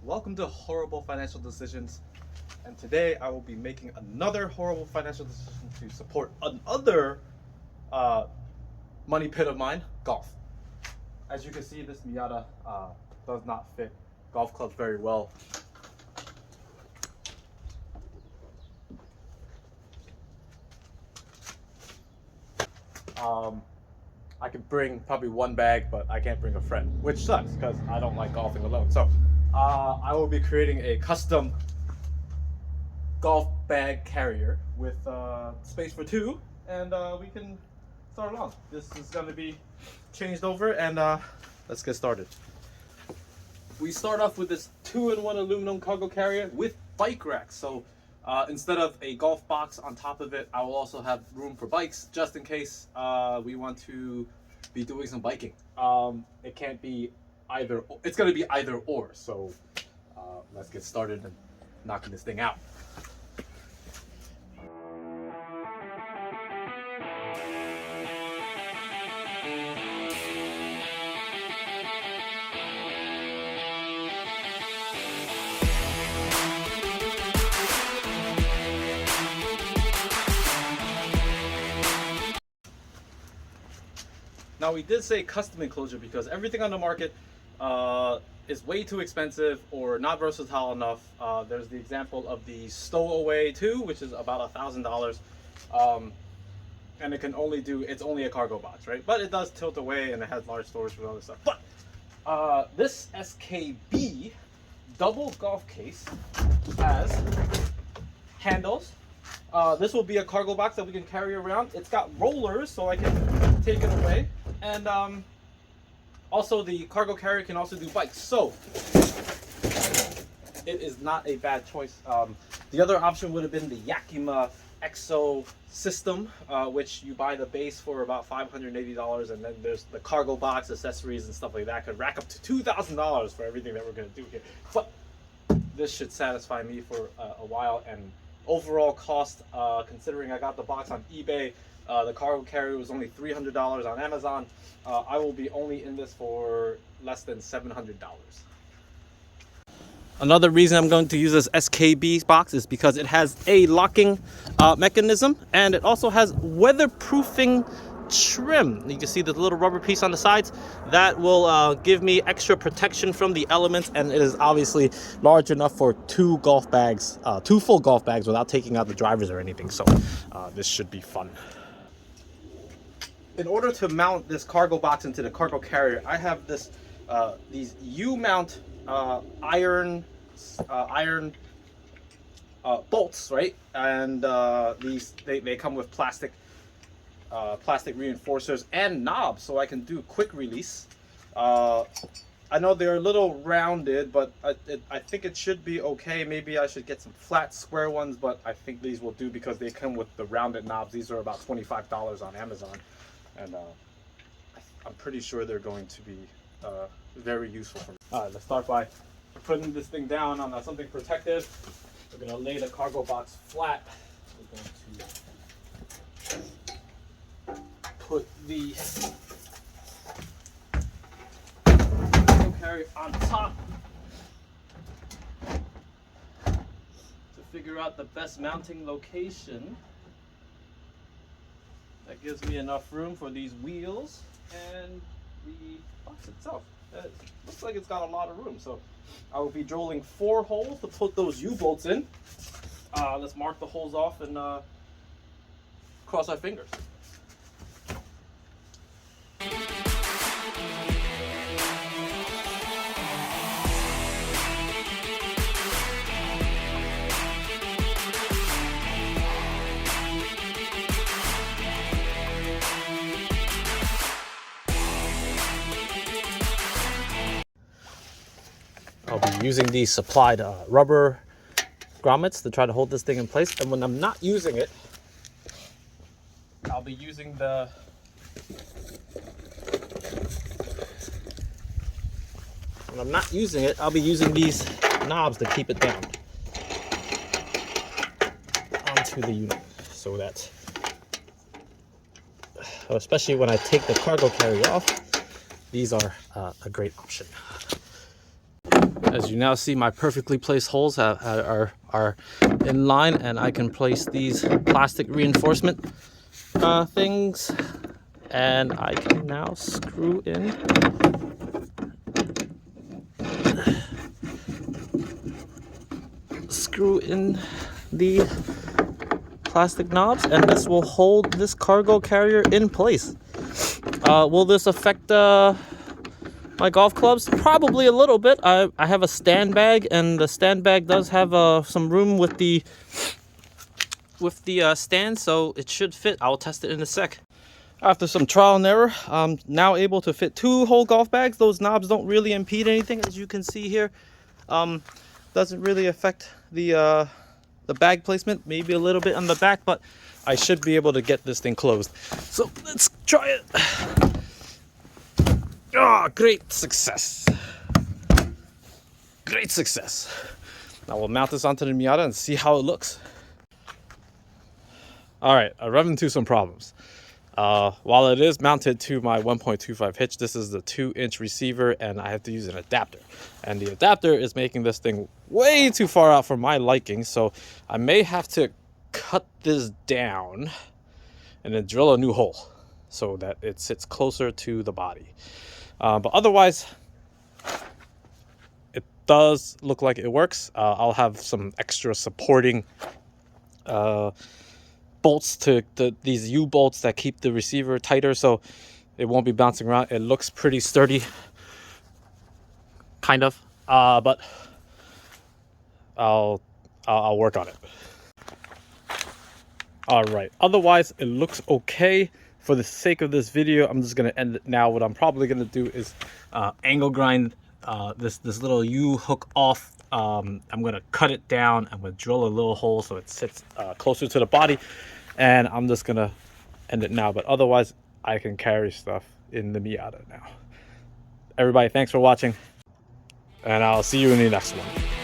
Welcome to Horrible Financial Decisions, and today I will be making another horrible financial decision to support another money pit of mine, golf. As you can see, this Miata does not fit golf clubs very well. I could bring probably one bag, but I can't bring a friend, which sucks because I don't like golfing alone. So I will be creating a custom golf bag carrier with space for two, and we can start along. This is going to be changed over, and let's get started. We start off with this 2-in-1 aluminum cargo carrier with bike racks. So instead of a golf box on top of it, I will also have room for bikes just in case we want to be doing some biking. It can't be either, it's going to be either or. So let's get started and knocking this thing out. Now, we did say custom enclosure because everything on the market is way too expensive or not versatile enough. There's the example of the Stowaway 2, which is about $1,000, and it can only do, it's only a cargo box, right? But it does tilt away and it has large storage for other stuff. But this SKB double golf case has handles. This will be a cargo box that we can carry around. It's got rollers so I can take it away. And also the cargo carrier can also do bikes. So it is not a bad choice. The other option would have been the Yakima EXO system, which you buy the base for about $580, and then there's the cargo box, accessories, and stuff like that. Could rack up to $2,000 for everything that we're going to do here. But this should satisfy me for a while. And overall cost, considering I got the box on eBay, the cargo carrier was only $300 on Amazon. I will be only in this for less than $700. Another reason I'm going to use this SKB box is because it has a locking mechanism, and it also has weatherproofing trim. You can see the little rubber piece on the sides that will give me extra protection from the elements, and it is obviously large enough for two golf bags, two full golf bags without taking out the drivers or anything. So this should be fun. In order to mount this cargo box into the cargo carrier, I have this these U-mount iron bolts, right? And these they come with plastic reinforcers and knobs, so I can do quick release. I know they're a little rounded, but I think it should be okay. Maybe I should get some flat square ones, but I think these will do because they come with the rounded knobs. These are about $25 on Amazon, and I'm pretty sure they're going to be very useful for me. All right, let's start by putting this thing down on something protective. We're going to lay the cargo box flat. We're going to put the cargo carrier on top to figure out the best mounting location that gives me enough room for these wheels and the box itself. It looks like it's got a lot of room, so I will be drilling 4 holes to put those U-bolts in. Let's mark the holes off and cross our fingers. I'll be using these supplied rubber grommets to try to hold this thing in place. And when I'm not using it, I'll be using the these knobs to keep it down onto the unit, so that, especially when I take the cargo carrier off, these are a great option. As you now see, my perfectly placed holes are in line, and I can place these plastic reinforcement things, and I can now screw in the plastic knobs, and this will hold this cargo carrier in place. Will this affect my golf clubs? Probably a little bit. I have a stand bag, and the stand bag does have some room with the stand, so it should fit. I'll test it in a sec. After some trial and error, I'm now able to fit 2 whole golf bags. Those knobs don't really impede anything, as you can see here. Doesn't really affect the bag placement, maybe a little bit on the back, but I should be able to get this thing closed. So let's try it. Oh, great success. Great success. Now we'll mount this onto the Miata and see how it looks. All right, I run into some problems. While it is mounted to my 1.25 hitch, this is the 2-inch receiver, and I have to use an adapter. And the adapter is making this thing way too far out for my liking, so I may have to cut this down and then drill a new hole so that it sits closer to the body. But otherwise, it does look like it works. I'll have some extra supporting bolts to these U-bolts that keep the receiver tighter, so it won't be bouncing around. It looks pretty sturdy, kind of, but I'll work on it. All right, otherwise it looks okay. For the sake of this video, I'm just gonna end it now. What I'm probably gonna do is angle grind this little U-hook off. I'm gonna cut it down. I'm gonna drill a little hole so it sits closer to the body, and I'm just gonna end it now. But otherwise, I can carry stuff in the Miata now. Everybody, thanks for watching, and I'll see you in the next one.